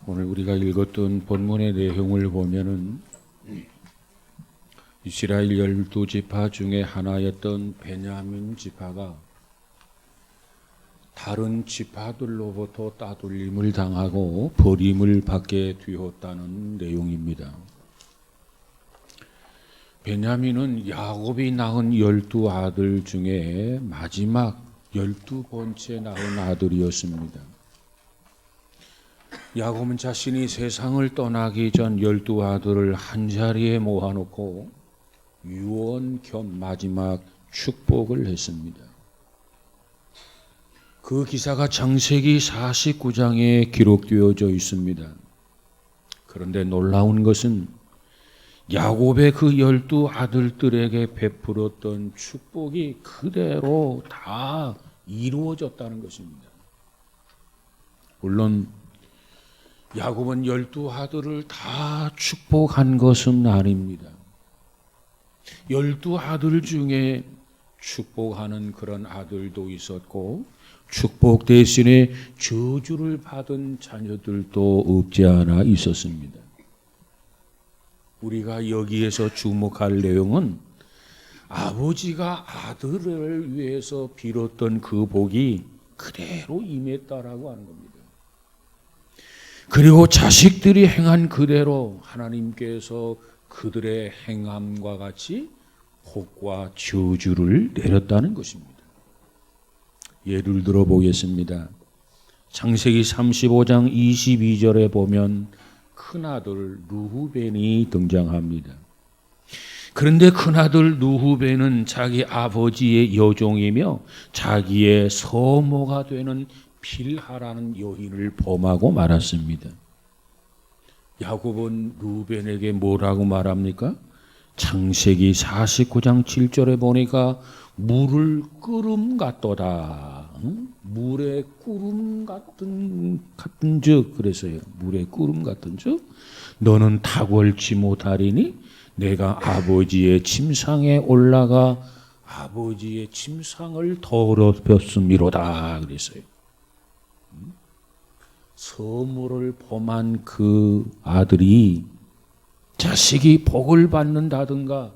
오늘 우리가 읽었던 본문의 내용을 보면은 이스라엘 12지파 중에 하나였던 베냐민 지파가 다른 지파들로부터 따돌림을 당하고 버림을 받게 되었다는 내용입니다. 베냐민은 야곱이 낳은 12아들 중에 마지막 12번째 낳은 아들이었습니다. 야곱은 자신이 세상을 떠나기 전 12아들을 한자리에 모아놓고 유언 겸 마지막 축복을 했습니다. 그 기사가 창세기 49장에 기록되어져 있습니다. 그런데 놀라운 것은 야곱의 그 12아들들에게 베풀었던 축복이 그대로 다 이루어졌다는 것입니다. 물론 야곱은 12아들을 다 축복한 것은 아닙니다. 12아들 중에 축복하는 그런 아들도 있었고 축복 대신에 저주를 받은 자녀들도 없지 않아 있었습니다. 우리가 여기에서 주목할 내용은 아버지가 아들을 위해서 빌었던 그 복이 그대로 임했다라고 하는 겁니다. 그리고 자식들이 행한 그대로 하나님께서 그들의 행함과 같이 복과 저주를 내렸다는 것입니다. 예를 들어 보겠습니다. 창세기 35장 22절에 보면 큰아들 르후벤이 등장합니다. 그런데 큰아들 르후벤은 자기 아버지의 여종이며 자기의 서모가 되는 빌하라는 여인을 범하고 말았습니다. 야곱은 르후벤에게 뭐라고 말합니까? 창세기 49장 7절에 보니까 물을 끓음 같도다. 물의 끓음 같은 즉 그래서요. 물의 끓음 같은 즉 너는 탁월치 못하리니 내가 아버지의 침상에 올라가 아버지의 침상을 더럽혔음이로다 그랬어요. 서모를 범한 그 아들이 자식이 복을 받는다든가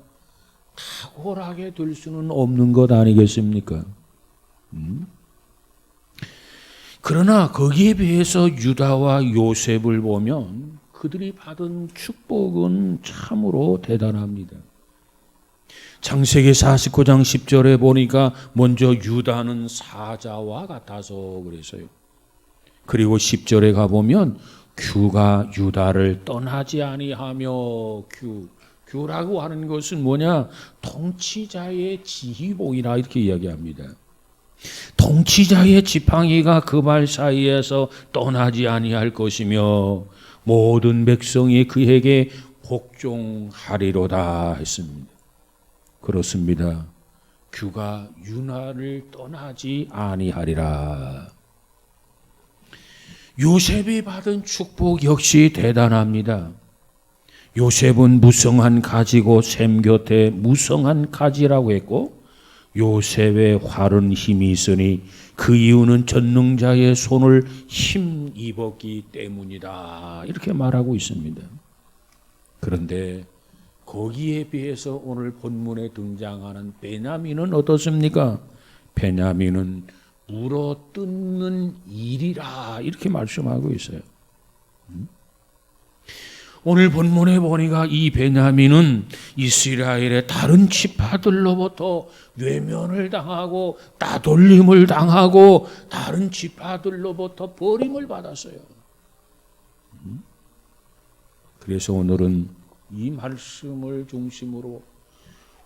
탁월하게 될 수는 없는 것 아니겠습니까? 그러나 거기에 비해서 유다와 요셉을 보면 그들이 받은 축복은 참으로 대단합니다. 창세기 49장 10절에 보니까 먼저 유다는 사자와 같아서 그래서요. 그리고 10절에 가보면 규가 유다를 떠나지 아니하며 규라고 하는 것은 뭐냐? 통치자의 지휘봉이라 이렇게 이야기합니다. 통치자의 지팡이가 그 발 사이에서 떠나지 아니할 것이며 모든 백성이 그에게 복종하리로다 했습니다. 그렇습니다. 규가 유다를 떠나지 아니하리라. 요셉이 받은 축복 역시 대단합니다. 요셉은 무성한 가지고 샘 곁에 무성한 가지라고 했고 요셉의 활은 힘이 있으니 그 이유는 전능자의 손을 힘입었기 때문이다. 이렇게 말하고 있습니다. 그런데 거기에 비해서 오늘 본문에 등장하는 베냐민은 어떻습니까? 베냐민은 물어뜯는 일이라 이렇게 말씀하고 있어요. 오늘 본문에 보니까 이 베냐민은 이스라엘의 다른 지파들로부터 외면을 당하고 따돌림을 당하고 다른 지파들로부터 버림을 받았어요. 그래서 오늘은 이 말씀을 중심으로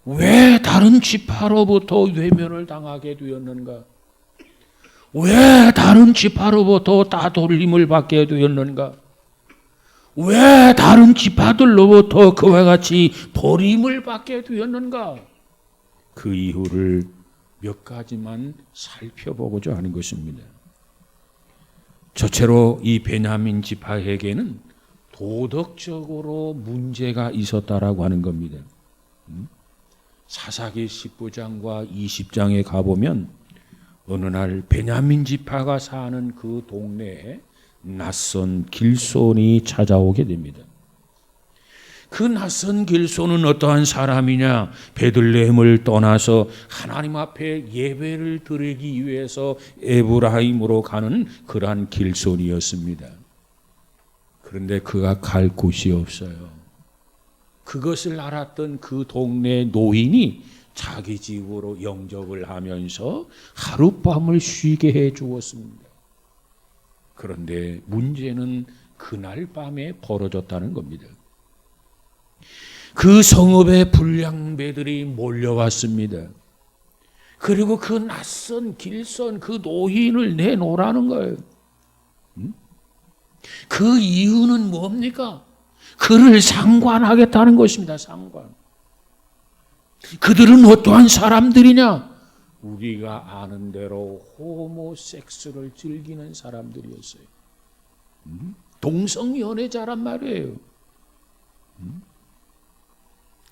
왜 다른 지파로부터 외면을 당하게 되었는가? 왜 다른 지파로부터 따돌림을 받게 되었는가? 왜 다른 지파들로부터 그와 같이 버림을 받게 되었는가? 그 이유를 몇 가지만 살펴보고자 하는 것입니다. 첫째로 이 베냐민 지파에게는 도덕적으로 문제가 있었다라고 하는 겁니다. 사사기 19장과 20장에 가보면 어느 날 베냐민 지파가 사는 그 동네에 낯선 길손이 찾아오게 됩니다. 그 낯선 길손은 어떠한 사람이냐? 베들레헴을 떠나서 하나님 앞에 예배를 드리기 위해서 에브라임으로 가는 그러한 길손이었습니다. 그런데 그가 갈 곳이 없어요. 그것을 알았던 그 동네 노인이 자기 집으로 영접을 하면서 하룻밤을 쉬게 해 주었습니다. 그런데 문제는 그날 밤에 벌어졌다는 겁니다. 그 성읍에 불량배들이 몰려왔습니다. 그리고 그 낯선 길선 그 노인을 내놓으라는 거예요. 그 이유는 뭡니까? 그를 상관하겠다는 것입니다. 상관. 그들은 어떠한 사람들이냐? 우리가 아는 대로 호모섹스를 즐기는 사람들이었어요. 동성연애자란 말이에요.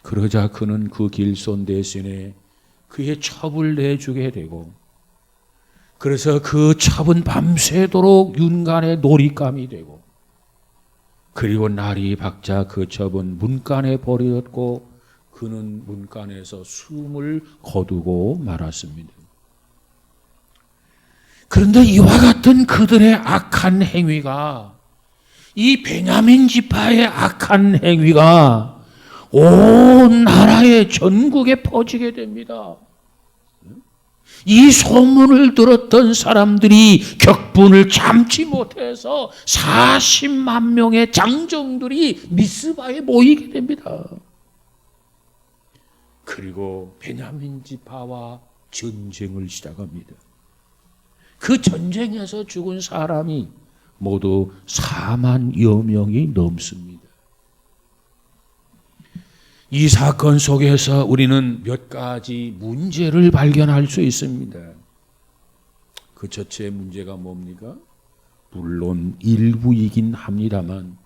그러자 그는 그 길손 대신에 그의 첩을 내주게 되고, 그래서 그 첩은 밤새도록 윤간의 놀잇감이 되고, 그리고 날이 밝자 그 첩은 문간에 버렸고 그는 문간에서 숨을 거두고 말았습니다. 그런데 이와 같은 그들의 악한 행위가, 이 베냐민 지파의 악한 행위가 온 나라에 전국에 퍼지게 됩니다. 이 소문을 들었던 사람들이 격분을 참지 못해서 40만 명의 장정들이 미스바에 모이게 됩니다. 그리고 베냐민 지파와 전쟁을 시작합니다. 그 전쟁에서 죽은 사람이 모두 4만여 명이 넘습니다. 이 사건 속에서 우리는 몇 가지 문제를 발견할 수 있습니다. 그 첫째 문제가 뭡니까? 물론 일부이긴 합니다만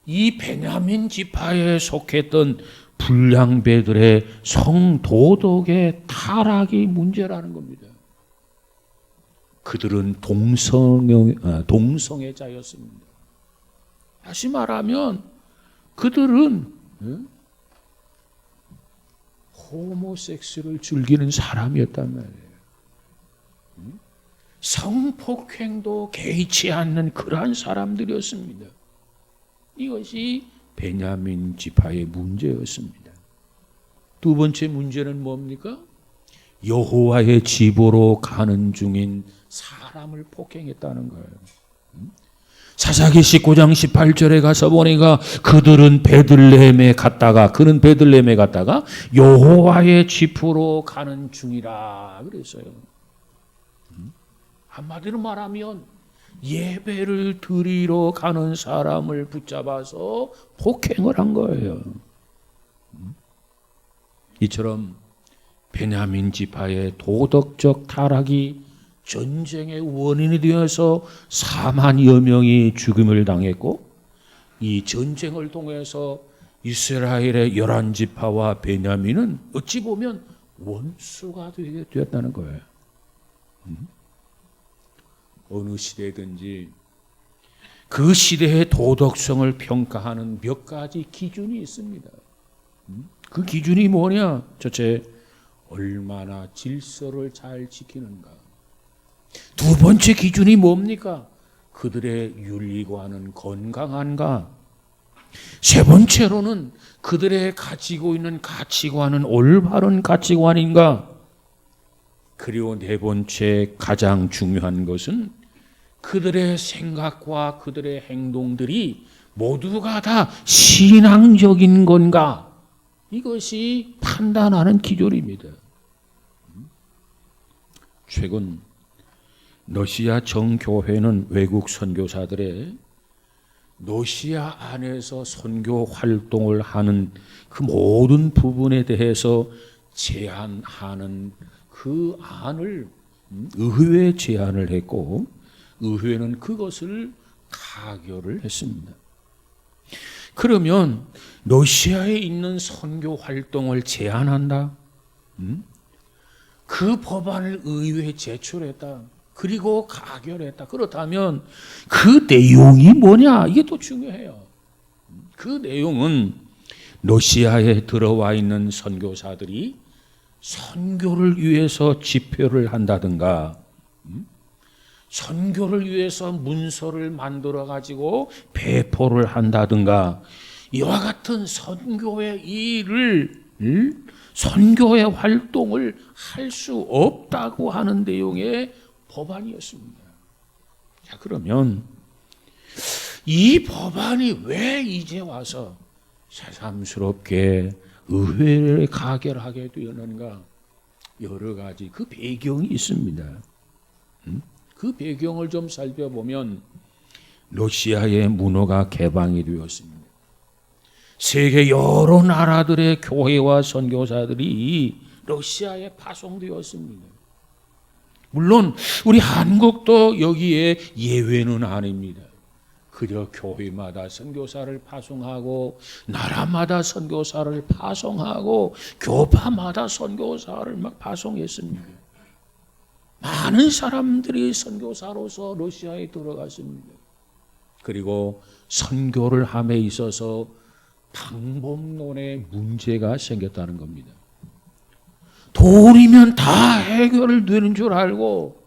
이 베냐민 지파에 속했던 불량배들의 성도덕의 타락이 문제라는 겁니다. 그들은 동성애자였습니다. 다시 말하면 그들은 호모섹스를 즐기는 사람이었단 말이에요. 성폭행도 개의치 않는 그러한 사람들이었습니다. 이것이 베냐민 지파의 문제였습니다. 두 번째 문제는 뭡니까? 여호와의 집으로 가는 중인 사람을 폭행했다는 거예요. 사사기 19장 18절에 가서 보니까 그는 베들레헴에 갔다가 여호와의 집으로 가는 중이라 그랬어요. 한마디로 말하면 예배를 드리러 가는 사람을 붙잡아서 폭행을 한 거예요. 이처럼 베냐민 지파의 도덕적 타락이 전쟁의 원인이 되어서 4만여 명이 죽음을 당했고, 이 전쟁을 통해서 이스라엘의 11지파와 베냐민은 어찌 보면 원수가 되었다는 거예요. 어느 시대든지 그 시대의 도덕성을 평가하는 몇 가지 기준이 있습니다. 그 기준이 뭐냐? 첫째, 얼마나 질서를 잘 지키는가. 두 번째 기준이 뭡니까? 그들의 윤리관은 건강한가. 세 번째로는 그들의 가지고 있는 가치관은 올바른 가치관인가. 그리고 네 번째 가장 중요한 것은 그들의 생각과 그들의 행동들이 모두가 다 신앙적인 건가. 이것이 판단하는 기준입니다. 최근 러시아 정교회는 외국 선교사들의 러시아 안에서 선교 활동을 하는 그 모든 부분에 대해서 제안하는 그 안을 의회에 제안을 했고, 의회는 그것을 가결을 했습니다. 그러면 러시아에 있는 선교 활동을 제한한다? 그 법안을 의회에 제출했다. 그리고 가결했다. 그렇다면 그 내용이 뭐냐? 이게 또 중요해요. 그 내용은 러시아에 들어와 있는 선교사들이 선교를 위해서 집회를 한다든가, 선교를 위해서 문서를 만들어 가지고 배포를 한다든가, 이와 같은 선교의 일을, 선교의 활동을 할 수 없다고 하는 내용의 법안이었습니다. 자, 그러면 이 법안이 왜 이제 와서 새삼스럽게 의회를 가결하게 되었는가? 여러 가지 그 배경이 있습니다. 그 배경을 좀 살펴보면 러시아의 문호가 개방이 되었습니다. 세계 여러 나라들의 교회와 선교사들이 러시아에 파송되었습니다. 물론 우리 한국도 여기에 예외는 아닙니다. 그저 교회마다 선교사를 파송하고 나라마다 선교사를 파송하고 교파마다 선교사를 막 파송했습니다. 많은 사람들이 선교사로서 러시아에 들어갔습니다. 그리고 선교를 함에 있어서 방법론에 문제가 생겼다는 겁니다. 돈이면 다 해결되는 줄 알고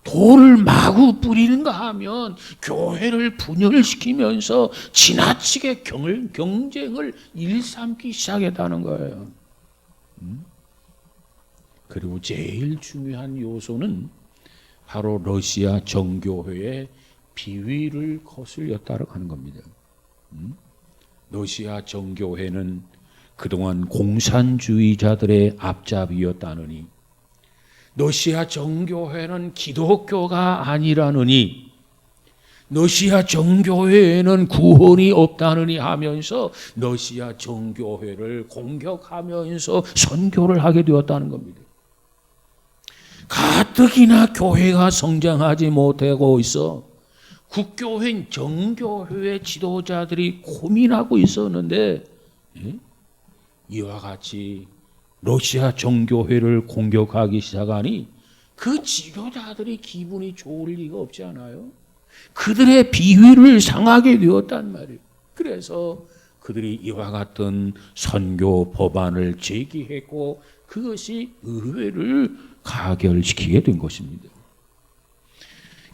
돌을 마구 뿌리는가 하면 교회를 분열시키면서 지나치게 경쟁을 일삼기 시작했다는 거예요. 그리고 제일 중요한 요소는 바로 러시아 정교회의 비위를 거슬렸다고 하는 겁니다. 러시아 정교회는 그동안 공산주의자들의 앞잡이였다느니, 러시아 정교회는 기독교가 아니라느니, 러시아 정교회에는 구원이 없다느니 하면서 러시아 정교회를 공격하면서 선교를 하게 되었다는 겁니다. 가뜩이나 교회가 성장하지 못하고 있어 국교회인 정교회의 지도자들이 고민하고 있었는데, 이와 같이 러시아 정교회를 공격하기 시작하니 그 지도자들이 기분이 좋을 리가 없지 않아요? 그들의 비위를 상하게 되었단 말이에요. 그래서 그들이 이와 같은 선교 법안을 제기했고 그것이 의회를 가결시키게 된 것입니다.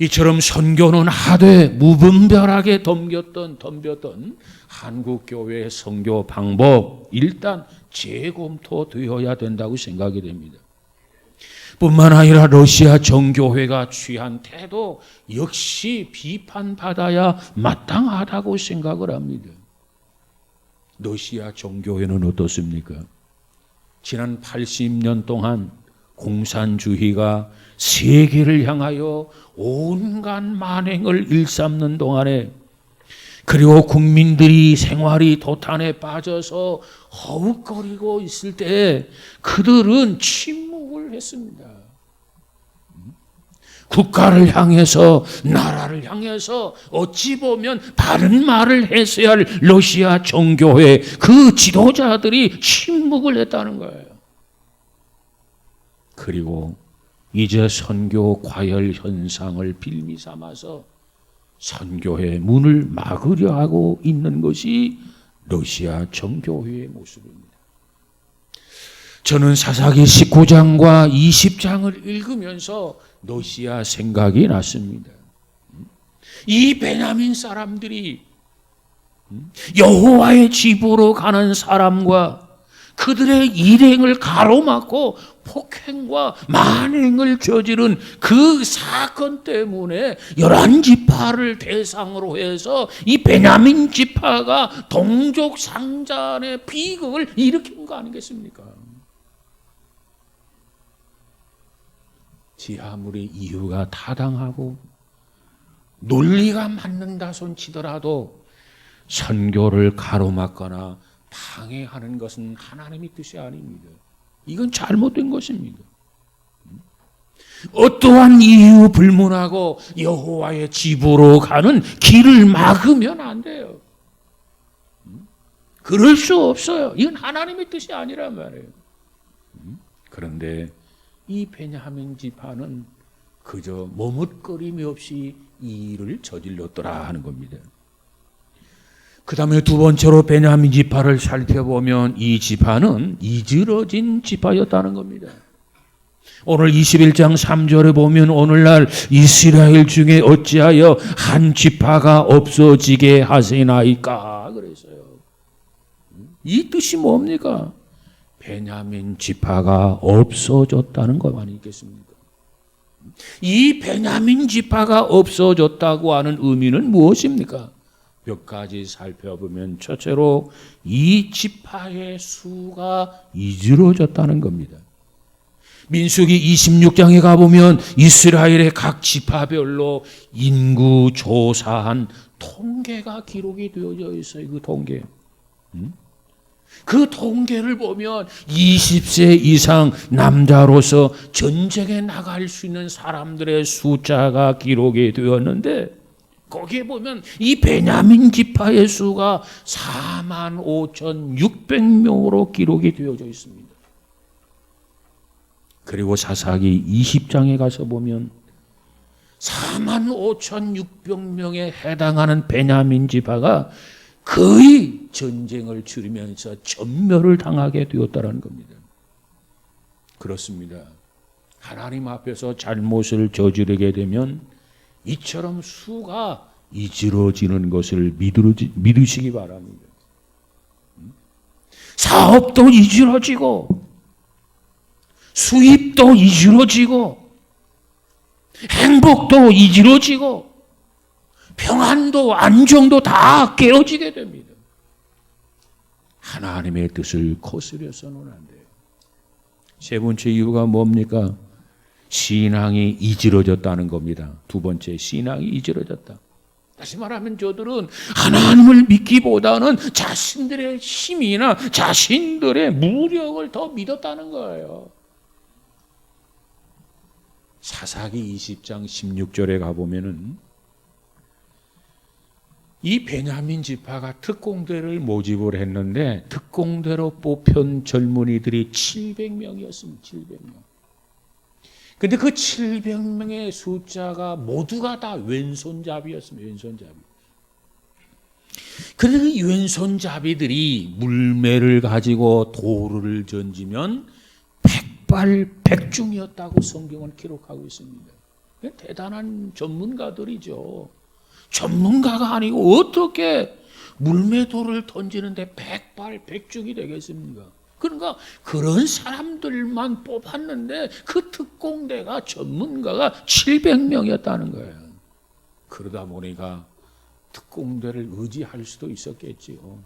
이처럼 선교는 하되 무분별하게 덤볐던 한국교회의 선교 방법, 일단 재검토되어야 된다고 생각이 됩니다. 뿐만 아니라 러시아 정교회가 취한 태도 역시 비판받아야 마땅하다고 생각을 합니다. 러시아 정교회는 어떻습니까? 지난 80년 동안 공산주의가 세계를 향하여 온갖 만행을 일삼는 동안에, 그리고 국민들이 생활이 도탄에 빠져서 허우거리고 있을 때 그들은 침묵을 했습니다. 국가를 향해서, 나라를 향해서 어찌 보면 바른 말을 했어야 할 러시아 정교회 그 지도자들이 침묵을 했다는 거예요. 그리고 이제 선교 과열 현상을 빌미 삼아서 선교의 문을 막으려 하고 있는 것이 러시아 정교회의 모습입니다. 저는 사사기 19장과 20장을 읽으면서 러시아 생각이 났습니다. 이 베냐민 사람들이 여호와의 집으로 가는 사람과 그들의 일행을 가로막고 폭행과 만행을 저지른 그 사건 때문에 11지파를 대상으로 해서 이 베냐민 지파가 동족 상잔의 비극을 일으킨 거 아니겠습니까? 지 아무리 이유가 타당하고 논리가 맞는다 손치더라도 선교를 가로막거나 방해하는 것은 하나님의 뜻이 아닙니다. 이건 잘못된 것입니다. 어떠한 이유 불문하고 여호와의 집으로 가는 길을 막으면 안 돼요. 그럴 수 없어요. 이건 하나님의 뜻이 아니란 말이에요. 그런데 이 베냐민 지파는 그저 머뭇거림이 없이 이 일을 저질렀더라 하는 겁니다. 그 다음에 두 번째로 베냐민 지파를 살펴보면 이 지파는 이지러진 지파였다는 겁니다. 오늘 21장 3절에 보면 오늘날 이스라엘 중에 어찌하여 한 지파가 없어지게 하시나이까 그랬어요. 이 뜻이 뭡니까? 베냐민 지파가 없어졌다는 것 아니겠습니까? 이 베냐민 지파가 없어졌다고 하는 의미는 무엇입니까? 몇 가지 살펴보면 첫째로 이 지파의 수가 이지러졌다는 겁니다. 민수기 26장에 가보면 이스라엘의 각 지파별로 인구 조사한 통계가 기록이 되어져 있어요. 그 통계. 그 통계를 보면 20세 이상 남자로서 전쟁에 나갈 수 있는 사람들의 숫자가 기록이 되었는데 거기에 보면 이 베냐민 지파의 수가 45,600명으로 기록이 되어져 있습니다. 그리고 사사기 20장에 가서 보면 45,600명에 해당하는 베냐민 지파가 거의 전쟁을 치르면서 전멸을 당하게 되었다는 겁니다. 그렇습니다. 하나님 앞에서 잘못을 저지르게 되면 이처럼 수가 이지러지는 것을 믿으시기 바랍니다. 사업도 이지러지고 수입도 이지러지고 행복도 이지러지고 평안도 안정도 다 깨어지게 됩니다. 하나님의 뜻을 거스려서는 안 돼요. 세 번째 이유가 뭡니까? 신앙이 이지러졌다는 겁니다. 두 번째, 신앙이 이지러졌다. 다시 말하면 저들은 하나님을 믿기보다는 자신들의 힘이나 자신들의 무력을 더 믿었다는 거예요. 사사기 20장 16절에 가보면은 이 베냐민 지파가 특공대를 모집을 했는데 특공대로 뽑힌 젊은이들이 700명이었습니다. 700명. 근데 그 700명의 숫자가 모두가 다 왼손잡이였습니다. 왼손잡이. 그런데 그 왼손잡이들이 물매를 가지고 돌을 던지면 백발백중이었다고 성경은 기록하고 있습니다. 대단한 전문가들이죠. 전문가가 아니고 어떻게 물매돌을 던지는데 백발백중이 되겠습니까? 그러니까 그런 사람들만 뽑았는데 그 특공대가 전문가가 700명이었다는 거예요. 그러다 보니까 특공대를 의지할 수도 있었겠지요.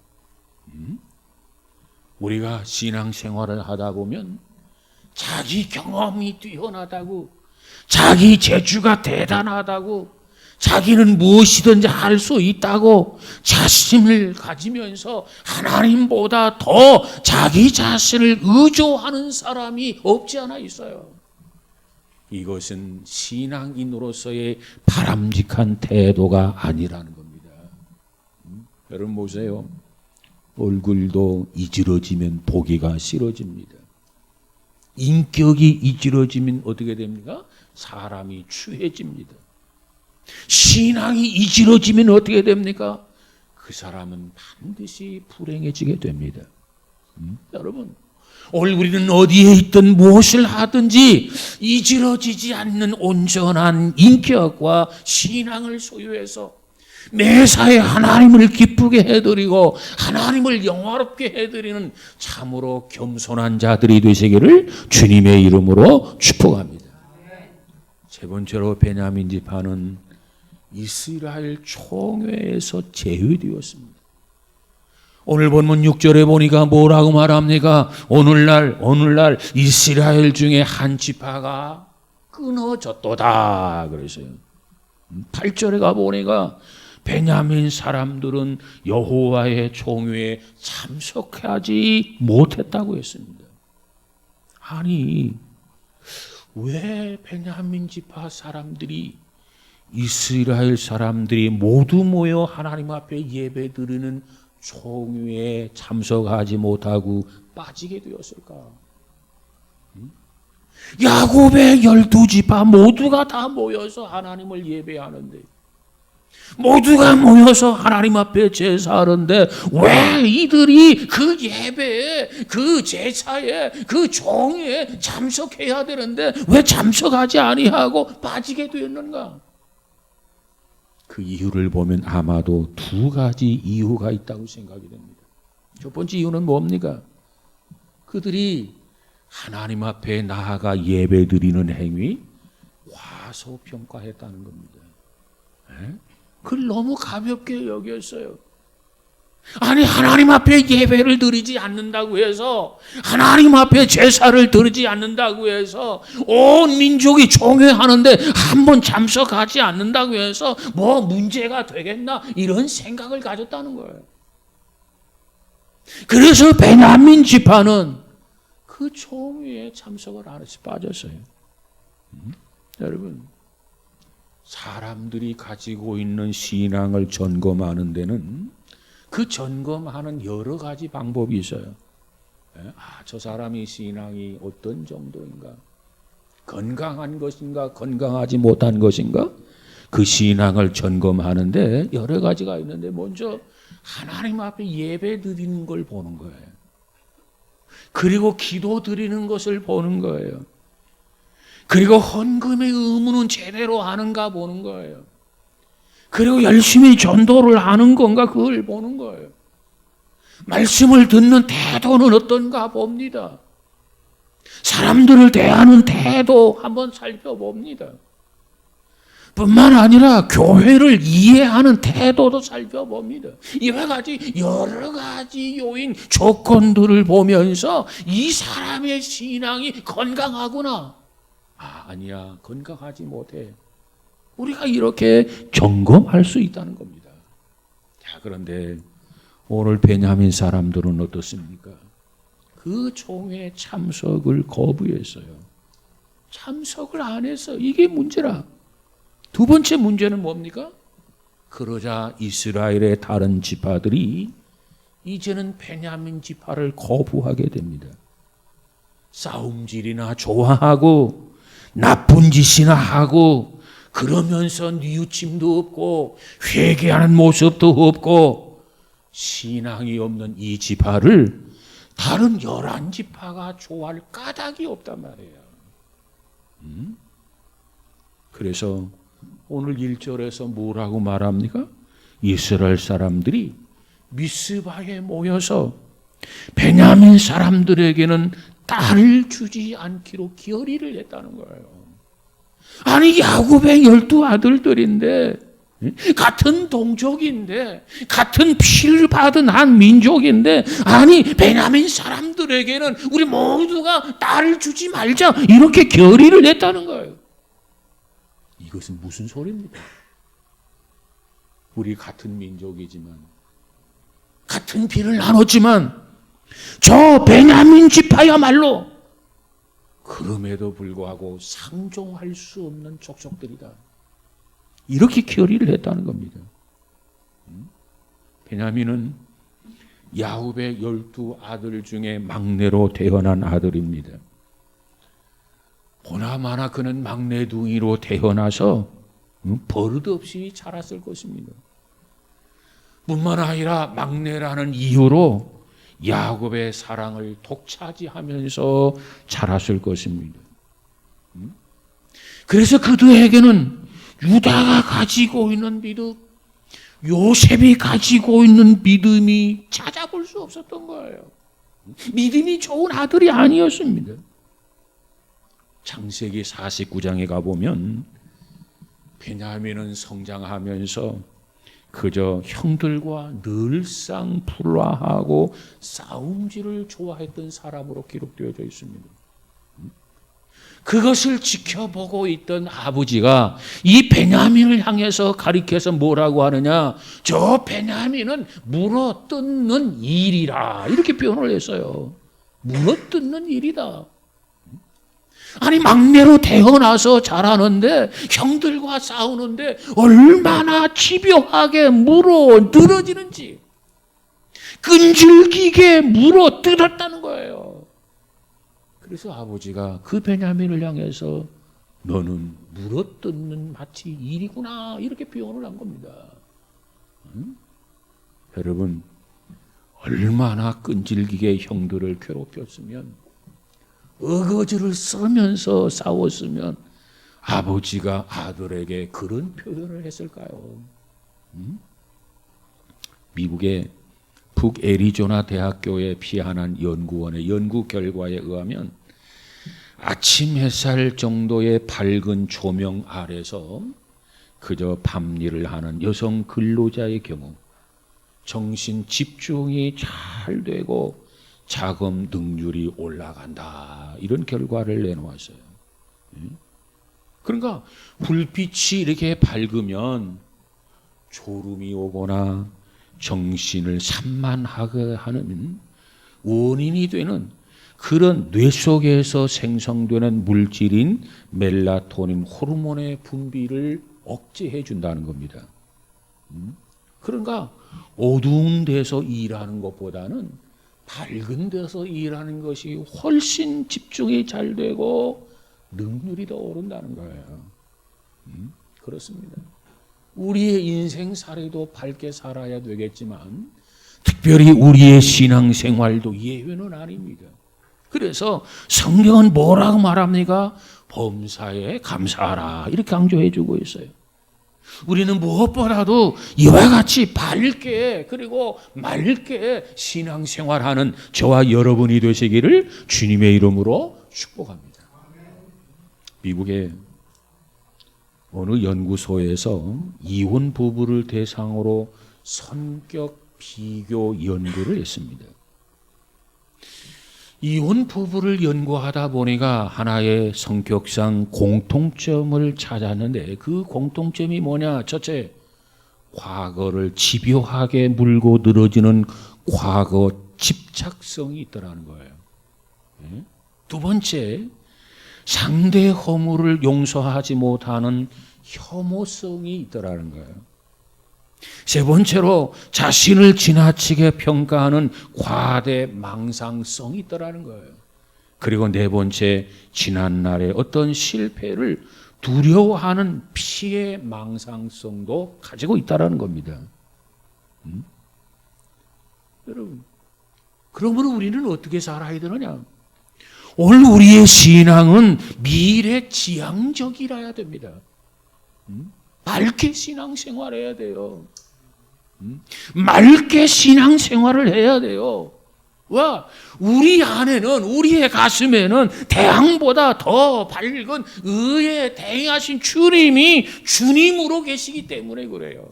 우리가 신앙생활을 하다 보면 자기 경험이 뛰어나다고, 자기 재주가 대단하다고, 자기는 무엇이든지 할 수 있다고 자신을 가지면서 하나님보다 더 자기 자신을 의존하는 사람이 없지 않아 있어요. 이것은 신앙인으로서의 바람직한 태도가 아니라는 겁니다. 여러분 보세요. 얼굴도 이지러지면 보기가 싫어집니다. 인격이 이지러지면 어떻게 됩니까? 사람이 추해집니다. 신앙이 이지러지면 어떻게 됩니까? 그 사람은 반드시 불행해지게 됩니다. 여러분, 오늘 우리는 어디에 있든 무엇을 하든지 이지러지지 않는 온전한 인격과 신앙을 소유해서 매사에 하나님을 기쁘게 해드리고 하나님을 영화롭게 해드리는 참으로 겸손한 자들이 되시기를 주님의 이름으로 축복합니다. 세 번째로 베냐민 지파는 이스라엘 총회에서 제외되었습니다. 오늘 본문 6절에 보니까 뭐라고 말합니까? 오늘날 이스라엘 중에 한 지파가 끊어졌도다 그랬어요. 8절에 가보니까 베냐민 사람들은 여호와의 총회에 참석하지 못했다고 했습니다. 아니, 왜 베냐민 지파 사람들이 이스라엘 사람들이 모두 모여 하나님 앞에 예배드리는 총회에 참석하지 못하고 빠지게 되었을까? 야곱의 12지파 모두가 다 모여서 하나님을 예배하는데, 모두가 모여서 하나님 앞에 제사하는데 왜 이들이 그 예배에, 그 제사에, 그 종에 참석해야 되는데 왜 참석하지 아니하고 빠지게 되었는가? 그 이유를 보면 아마도 두 가지 이유가 있다고 생각이 됩니다. 첫 번째 이유는 뭡니까? 그들이 하나님 앞에 나아가 예배드리는 행위 과소평가했다는 겁니다. 그걸 너무 가볍게 여겼어요. 아니, 하나님 앞에 예배를 드리지 않는다고 해서, 하나님 앞에 제사를 드리지 않는다고 해서, 온 민족이 종회하는데 한 번 참석하지 않는다고 해서 뭐 문제가 되겠나, 이런 생각을 가졌다는 거예요. 그래서 베냐민 지파는 그 종회에 참석을 안 해서 빠졌어요. 여러분, 사람들이 가지고 있는 신앙을 점검하는 데는 그 점검하는 여러 가지 방법이 있어요. 저 사람이 신앙이 어떤 정도인가? 건강한 것인가? 건강하지 못한 것인가? 그 신앙을 점검하는데 여러 가지가 있는데, 먼저 하나님 앞에 예배 드리는 걸 보는 거예요. 그리고 기도 드리는 것을 보는 거예요. 그리고 헌금의 의무는 제대로 하는가 보는 거예요. 그리고 열심히 전도를 하는 건가, 그걸 보는 거예요. 말씀을 듣는 태도는 어떤가 봅니다. 사람들을 대하는 태도 한번 살펴봅니다. 뿐만 아니라 교회를 이해하는 태도도 살펴봅니다. 이와 같이 여러 가지 요인, 조건들을 보면서 이 사람의 신앙이 건강하구나, 아니야, 건강하지 못해, 우리가 이렇게 점검할 수 있다는 겁니다. 자, 그런데 오늘 베냐민 사람들은 어떻습니까? 그 종회 참석을 거부했어요. 참석을 안 해서 이게 문제라. 두 번째 문제는 뭡니까? 그러자 이스라엘의 다른 지파들이 이제는 베냐민 지파를 거부하게 됩니다. 싸움질이나 좋아하고 나쁜 짓이나 하고, 그러면서 뉘우침도 없고 회개하는 모습도 없고 신앙이 없는 이 지파를 다른 11지파가 좋아할 까닭이 없단 말이에요. 그래서 오늘 1절에서 뭐라고 말합니까? 이스라엘 사람들이 미스바에 모여서 베냐민 사람들에게는 딸을 주지 않기로 결의를 했다는 거예요. 아니, 야곱의 12아들들인데, 같은 동족인데, 같은 피를 받은 한 민족인데, 아니, 베냐민 사람들에게는 우리 모두가 딸을 주지 말자, 이렇게 결의를 했다는 거예요. 이것은 무슨 소리입니까? 우리 같은 민족이지만, 같은 피를 나눴지만, 저 베냐민 지파야말로 그럼에도 불구하고 상종할 수 없는 족속들이다, 이렇게 결의를 했다는 겁니다. 베냐민은 야곱의 12아들 중에 막내로 태어난 아들입니다. 보나마나 그는 막내둥이로 태어나서 버릇없이 자랐을 것입니다. 뿐만 아니라 막내라는 이유로 야곱의 사랑을 독차지하면서 자랐을 것입니다. 그래서 그들에게는 유다가 가지고 있는 믿음, 요셉이 가지고 있는 믿음이 찾아볼 수 없었던 거예요. 믿음이 좋은 아들이 아니었습니다. 창세기 49장에 가보면 베냐민은 성장하면서 그저 형들과 늘상 불화하고 싸움질을 좋아했던 사람으로 기록되어져 있습니다. 그것을 지켜보고 있던 아버지가 이 베냐민을 향해서 가리켜서 뭐라고 하느냐, 저 베냐민은 물어뜯는 일이라, 이렇게 표현을 했어요. 물어뜯는 일이다. 아니, 막내로 태어나서 자라는데, 형들과 싸우는데 얼마나 집요하게 물어 늘어지는지, 끈질기게 물어 뜯었다는 거예요. 그래서 아버지가 그 베냐민을 향해서 너는 물어뜯는 마치 일이구나 이렇게 표현을 한 겁니다. 여러분 얼마나 끈질기게 형들을 괴롭혔으면 어거지를 쓰면서 싸웠으면 아버지가 아들에게 그런 표현을 했을까요? 미국의 북애리조나 대학교에 피한한 연구원의 연구 결과에 의하면 아침 햇살 정도의 밝은 조명 아래서 그저 밤일을 하는 여성 근로자의 경우 정신 집중이 잘 되고 자금 능률이 올라간다. 이런 결과를 내놓았어요. 그러니까 불빛이 이렇게 밝으면 졸음이 오거나 정신을 산만하게 하는 원인이 되는 그런 뇌 속에서 생성되는 물질인 멜라토닌 호르몬의 분비를 억제해 준다는 겁니다. 그러니까 어두운 데서 일하는 것보다는 밝은 데서 일하는 것이 훨씬 집중이 잘 되고 능률이 더 오른다는 거예요. 그렇습니다. 우리의 인생살이도 밝게 살아야 되겠지만 특별히 우리의 신앙생활도 예외는 아닙니다. 그래서 성경은 뭐라고 말합니까? 범사에 감사하라 이렇게 강조해 주고 있어요. 우리는 무엇보다도 이와 같이 밝게 그리고 맑게 신앙생활하는 저와 여러분이 되시기를 주님의 이름으로 축복합니다. 미국의 어느 연구소에서 이혼 부부를 대상으로 성격 비교 연구를 했습니다. 이혼 부부를 연구하다 보니까 하나의 성격상 공통점을 찾았는데 그 공통점이 뭐냐? 첫째, 과거를 집요하게 물고 늘어지는 과거 집착성이 있더라는 거예요. 두 번째, 상대 허물을 용서하지 못하는 혐오성이 있더라는 거예요. 세 번째로 자신을 지나치게 평가하는 과대 망상성이 있더라는 거예요. 그리고 네 번째, 지난날의 어떤 실패를 두려워하는 피해 망상성도 가지고 있다는 겁니다. 여러분, 그러면 우리는 어떻게 살아야 되느냐? 오늘 우리의 신앙은 미래지향적이라야 됩니다. 맑게 신앙생활해야 돼요. 맑게 신앙생활을 해야 돼요. 와, 우리 안에는 우리의 가슴에는 태양보다 더 밝은 의에 대행하신 주님이 주님으로 계시기 때문에 그래요.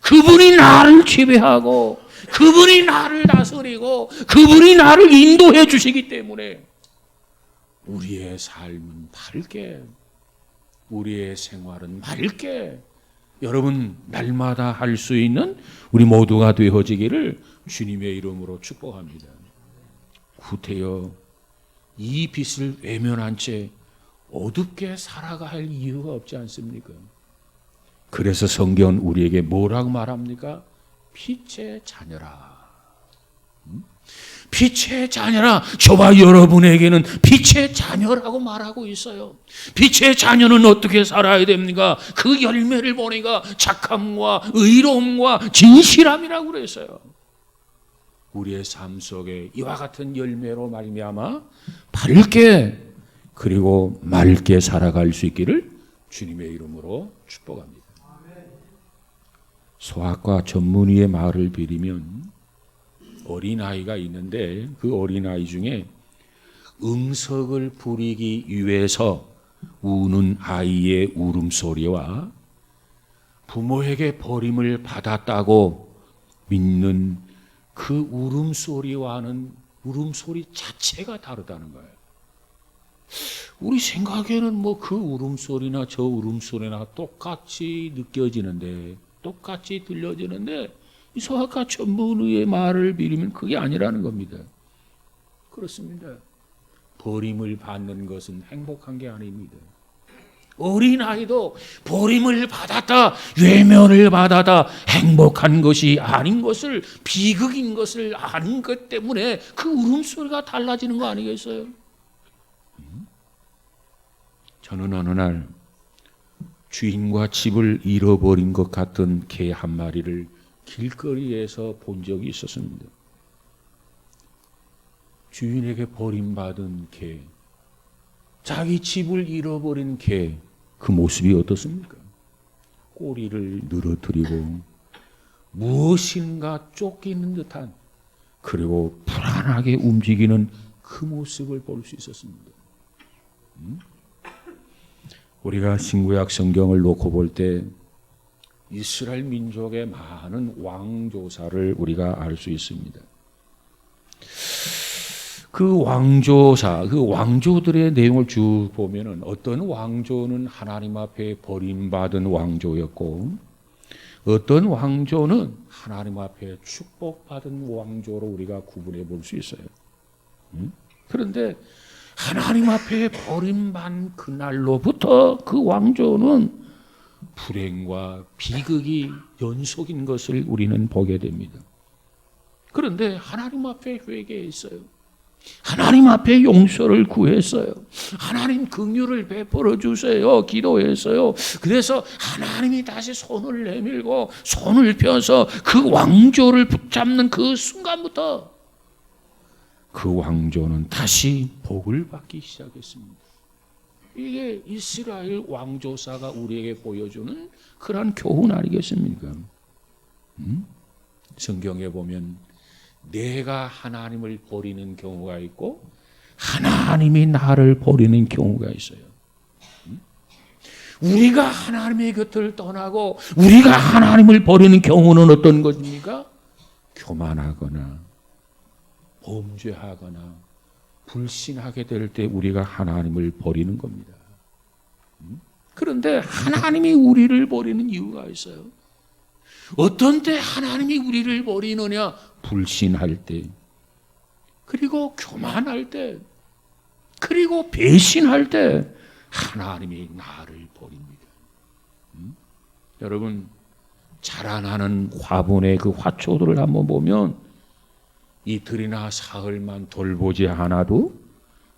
그분이 나를 지배하고 그분이 나를 다스리고 그분이 나를 인도해 주시기 때문에 우리의 삶은 밝게 우리의 생활은 맑게 여러분 날마다 할 수 있는 우리 모두가 되어지기를 주님의 이름으로 축복합니다. 구태여 이 빛을 외면한 채 어둡게 살아갈 이유가 없지 않습니까? 그래서 성경은 우리에게 뭐라고 말합니까? 빛의 자녀라. 빛의 자녀라. 저와 여러분에게는 빛의 자녀라고 말하고 있어요. 빛의 자녀는 어떻게 살아야 됩니까? 그 열매를 보니까 착함과 의로움과 진실함이라고 그랬어요. 우리의 삶 속에 이와 같은 열매로 말미암아 밝게 그리고 맑게 살아갈 수 있기를 주님의 이름으로 축복합니다. 소아과 전문의의 말을 빌리면 어린아이가 있는데 그 어린아이 중에 응석을 부리기 위해서 우는 아이의 울음소리와 부모에게 버림을 받았다고 믿는 그 울음소리와는 울음소리 자체가 다르다는 거예요. 우리 생각에는 뭐 그 울음소리나 저 울음소리나 똑같이 느껴지는데 똑같이 들려지는데 이 소아과 전문의의 말을 빌리면 그게 아니라는 겁니다. 그렇습니다. 버림을 받는 것은 행복한 게 아닙니다. 어린아이도 버림을 받았다, 외면을 받았다, 행복한 것이 아닌 것을, 비극인 것을 아는 것 때문에 그 울음소리가 달라지는 거 아니겠어요? 저는 어느 날 주인과 집을 잃어버린 것 같은 개 한 마리를 길거리에서 본 적이 있었습니다. 주인에게 버림받은 개, 자기 집을 잃어버린 개, 그 모습이 어떻습니까? 꼬리를 늘어뜨리고 무엇인가 쫓기는 듯한, 그리고 불안하게 움직이는 그 모습을 볼 수 있었습니다. 우리가 신구약 성경을 놓고 볼 때 이스라엘 민족의 많은 왕조사를 우리가 알 수 있습니다. 그 왕조사, 그 왕조들의 내용을 쭉 보면은 어떤 왕조는 하나님 앞에 버림받은 왕조였고, 어떤 왕조는 하나님 앞에 축복받은 왕조로 우리가 구분해 볼 수 있어요. 그런데 하나님 앞에 버림받은 그날로부터 그 왕조는 불행과 비극이 연속인 것을 우리는 보게 됩니다. 그런데 하나님 앞에 회개했어요. 하나님 앞에 용서를 구했어요. 하나님 긍휼을 베풀어 주세요. 기도했어요. 그래서 하나님이 다시 손을 내밀고 손을 펴서 그 왕조를 붙잡는 그 순간부터 그 왕조는 다시 복을 받기 시작했습니다. 이게 이스라엘 왕조사가 우리에게 보여주는 그러한 교훈 아니겠습니까? 성경에 보면 내가 하나님을 버리는 경우가 있고 하나님이 나를 버리는 경우가 있어요. 우리가 하나님의 곁을 떠나고 우리가 하나님을 버리는 경우는 어떤 것입니까? 교만하거나 범죄하거나 불신하게 될 때 우리가 하나님을 버리는 겁니다. 그런데 하나님이 우리를 버리는 이유가 있어요. 어떤 때 하나님이 우리를 버리느냐? 불신할 때, 그리고 교만할 때, 그리고 배신할 때 하나님이 나를 버립니다. 여러분, 자라나는 화분의 그 화초들을 한번 보면 이틀이나 사흘만 돌보지 않아도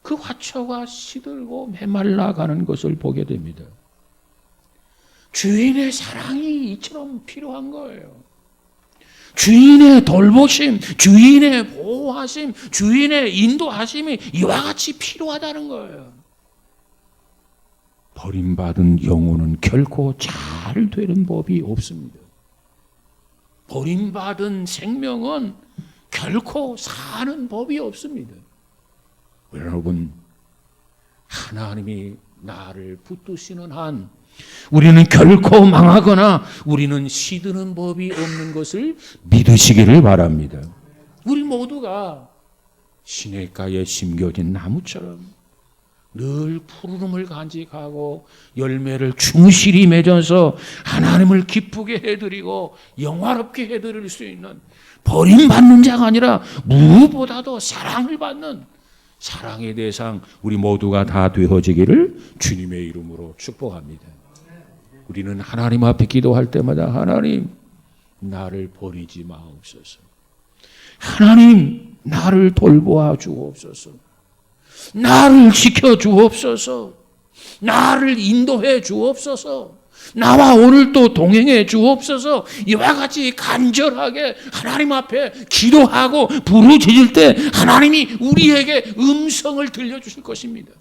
그 화초가 시들고 메말라가는 것을 보게 됩니다. 주인의 사랑이 이처럼 필요한 거예요. 주인의 돌보심, 주인의 보호하심, 주인의 인도하심이 이와 같이 필요하다는 거예요. 버림받은 영혼은 결코 잘 되는 법이 없습니다. 버림받은 생명은 결코 사는 법이 없습니다. 여러분, 하나님이 나를 붙드시는 한 우리는 결코 망하거나 우리는 시드는 법이 없는 것을 믿으시기를 바랍니다. 우리 모두가 시냇가에 심겨진 나무처럼 늘 푸르름을 간직하고 열매를 충실히 맺어서 하나님을 기쁘게 해드리고 영화롭게 해드릴 수 있는, 버림받는 자가 아니라 무엇보다도 사랑을 받는 사랑의 대상 우리 모두가 다 되어지기를 주님의 이름으로 축복합니다. 우리는 하나님 앞에 기도할 때마다 하나님 나를 버리지 마옵소서, 하나님 나를 돌보아 주옵소서, 나를 지켜 주옵소서, 나를 인도해 주옵소서, 나와 오늘 또 동행해 주옵소서. 이와 같이 간절하게 하나님 앞에 기도하고 부르짖을 때 하나님이 우리에게 음성을 들려주실 것입니다.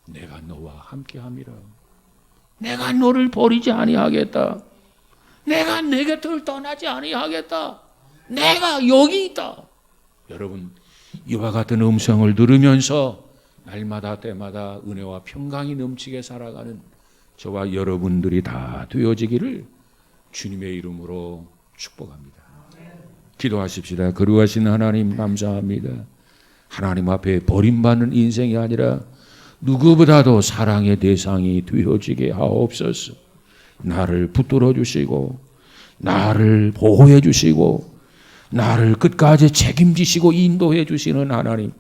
내가 너와 함께함이라. 내가 너를 버리지 아니하겠다. 내가 내 곁을 떠나지 아니하겠다. 내가 여기 있다. 여러분, 이와 같은 음성을 들으면서 날마다 때마다 은혜와 평강이 넘치게 살아가는 저와 여러분들이 다 되어지기를 주님의 이름으로 축복합니다. 기도하십시다. 거룩하신 하나님 감사합니다. 하나님 앞에 버림받는 인생이 아니라 누구보다도 사랑의 대상이 되어지게 하옵소서. 나를 붙들어 주시고 나를 보호해 주시고 나를 끝까지 책임지시고 인도해 주시는 하나님,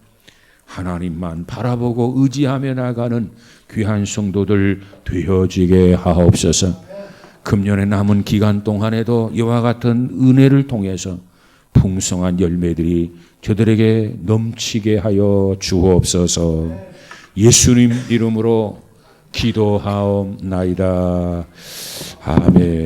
하나님만 바라보고 의지하며 나가는 귀한 성도들 되어지게 하옵소서. 금년의 남은 기간 동안에도 이와 같은 은혜를 통해서 풍성한 열매들이 저들에게 넘치게 하여 주옵소서. 예수님 이름으로 기도하옵나이다. 아멘.